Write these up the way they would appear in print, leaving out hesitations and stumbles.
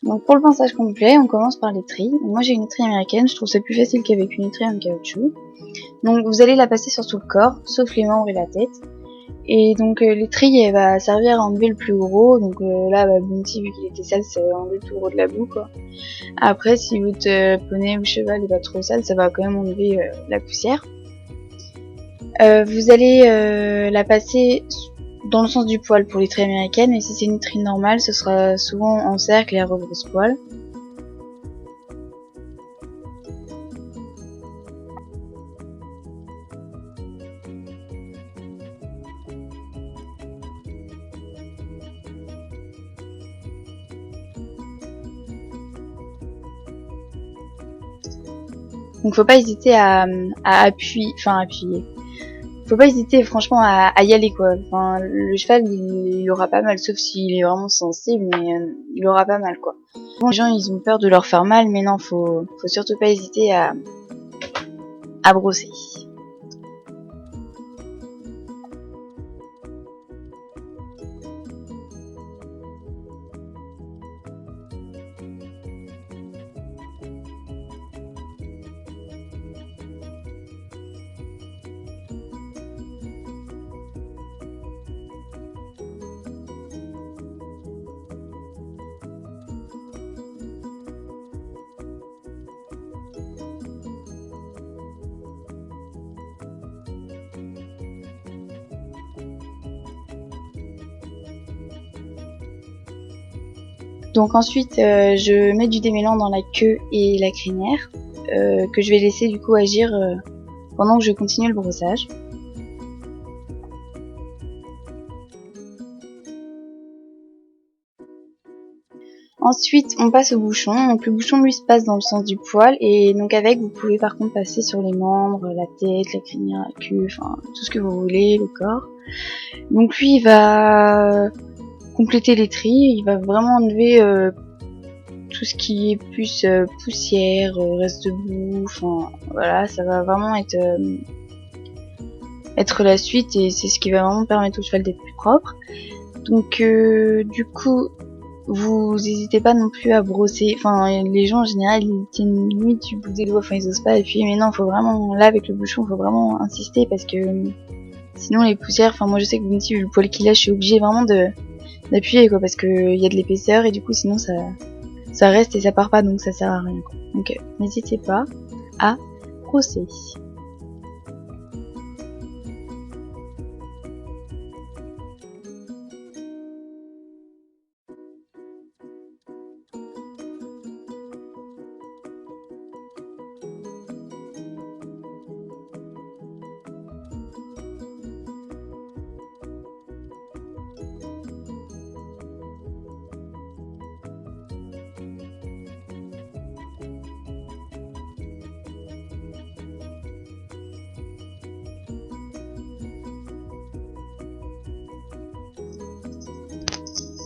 Donc pour le pinçage complet, on commence par l'étrie. Moi j'ai une étrie américaine, je trouve ça plus facile qu'avec une étrie en caoutchouc. Donc vous allez la passer sur tout le corps, sauf les membres et la tête. Et donc l'étrie elle va servir à enlever le plus gros. Donc là Bounty vu qu'il était sale, ça va enlever le plus gros de la boue quoi. Après si votre poney ou cheval est pas trop sale, ça va quand même enlever la poussière. Vous allez la passer dans le sens du poil pour l'étrie américaine, et si c'est une étrie normale, ce sera souvent en cercle et à rebrousse-poil. Donc faut pas hésiter à appuyer. Faut pas hésiter franchement à y aller quoi. Enfin, le cheval il aura pas mal, sauf s'il est vraiment sensible, mais il aura pas mal quoi. Bon, les gens ils ont peur de leur faire mal, mais non, faut surtout pas hésiter à brosser. Donc ensuite, je mets du démêlant dans la queue et la crinière, que je vais laisser du coup agir pendant que je continue le brossage. Ensuite, on passe au bouchon. Donc le bouchon lui se passe dans le sens du poil, et donc avec vous pouvez par contre passer sur les membres, la tête, la crinière, la queue, enfin tout ce que vous voulez, le corps. Donc lui il va compléter l'étrie, il va vraiment enlever tout ce qui est plus poussière, reste de boue, enfin voilà, ça va vraiment être la suite, et c'est ce qui va vraiment permettre au cheval d'être plus propre. Donc du coup, vous n'hésitez pas non plus à brosser, enfin les gens en général ils tiennent limite du bout des doigts, enfin ils osent pas, et puis mais non, faut vraiment, là avec le bouchon, faut vraiment insister parce que sinon les poussières, enfin moi je sais que Bounty vu le poil qu'il a, je suis obligée vraiment d'appuyer quoi, parce que il y a de l'épaisseur et du coup sinon ça reste et ça part pas, donc ça sert à rien quoi. Donc n'hésitez pas à brosser.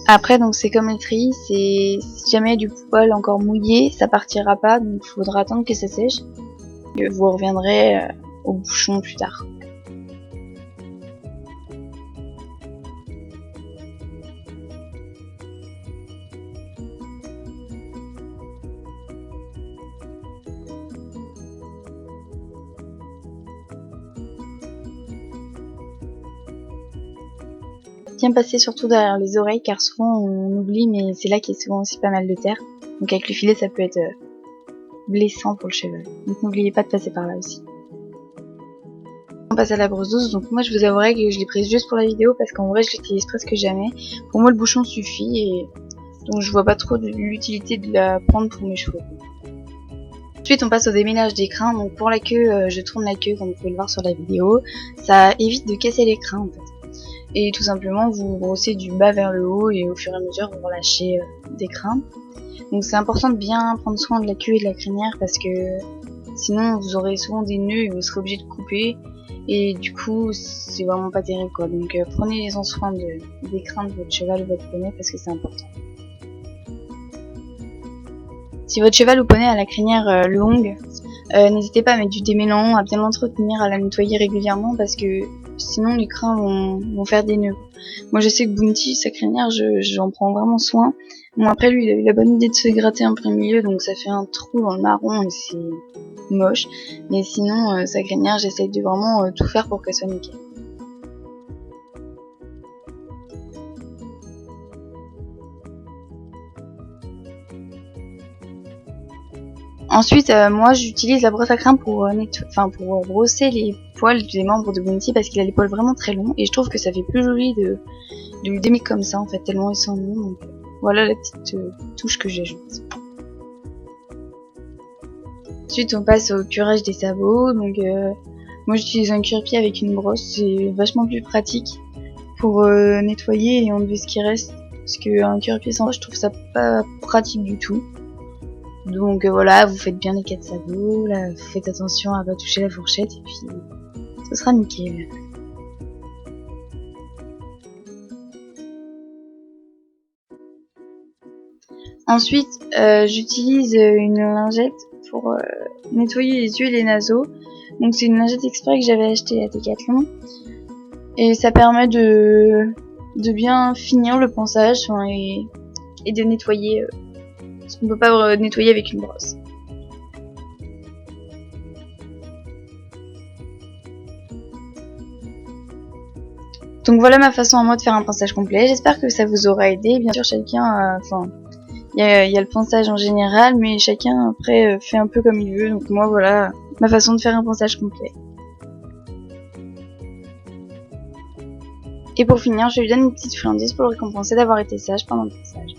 Après donc c'est comme l'étrie, c'est si jamais du poil encore mouillé, ça partira pas, donc il faudra attendre que ça sèche. Et vous reviendrez au bouchon plus tard. Bien passer surtout derrière les oreilles, car souvent on oublie, mais c'est là qu'il y a souvent aussi pas mal de terre. Donc avec le filet ça peut être blessant pour le cheval. Donc n'oubliez pas de passer par là aussi. On passe à la brosse douce. Donc moi je vous avouerai que je l'ai prise juste pour la vidéo parce qu'en vrai je l'utilise presque jamais. Pour moi le bouchon suffit, et donc je vois pas trop l'utilité de la prendre pour mes chevaux. Ensuite on passe au déménage des crins. Donc pour la queue, je tourne la queue comme vous pouvez le voir sur la vidéo. Ça évite de casser les crins en fait. Et tout simplement vous brossez du bas vers le haut, et au fur et à mesure vous relâchez des crins. Donc c'est important de bien prendre soin de la queue et de la crinière, parce que sinon vous aurez souvent des nœuds et vous serez obligé de couper, et du coup c'est vraiment pas terrible quoi. Donc prenez-en soin des crins de votre cheval ou votre poney, parce que c'est important. Si votre cheval ou poney a la crinière longue, n'hésitez pas à mettre du démêlant, à bien l'entretenir, à la nettoyer régulièrement, parce que sinon les crins vont faire des nœuds. Moi je sais que Bounty, sa crinière, j'en prends vraiment soin. Bon après lui il a eu la bonne idée de se gratter un plein milieu, donc ça fait un trou dans le marron et c'est moche. Mais sinon sa crinière j'essaye de vraiment tout faire pour qu'elle soit nickel. Ensuite, moi j'utilise la brosse à crème pour pour brosser les poils des membres de Bounty parce qu'il a les poils vraiment très longs et je trouve que ça fait plus joli de lui démier comme ça en fait tellement ils sont longs. Donc voilà la petite touche que j'ajoute. Ensuite on passe au curage des sabots. Donc moi j'utilise un cuir-pied avec une brosse, c'est vachement plus pratique pour nettoyer et enlever ce qui reste parce qu'un cuir-pied sans brosse je trouve ça pas pratique du tout. Donc voilà, vous faites bien les 4 sabots, là, vous faites attention à pas toucher la fourchette et puis ce sera nickel. Ensuite, j'utilise une lingette pour nettoyer les yeux et les naseaux. Donc c'est une lingette exprès que j'avais achetée à Decathlon et ça permet de bien finir le ponçage et de nettoyer ce qu'on peut pas nettoyer avec une brosse. Donc voilà ma façon à moi de faire un ponçage complet. J'espère que ça vous aura aidé. Bien sûr, chacun, il y a le ponçage en général, mais chacun après fait un peu comme il veut. Donc moi voilà ma façon de faire un ponçage complet. Et pour finir, je lui donne une petite friandise pour le récompenser d'avoir été sage pendant le ponçage.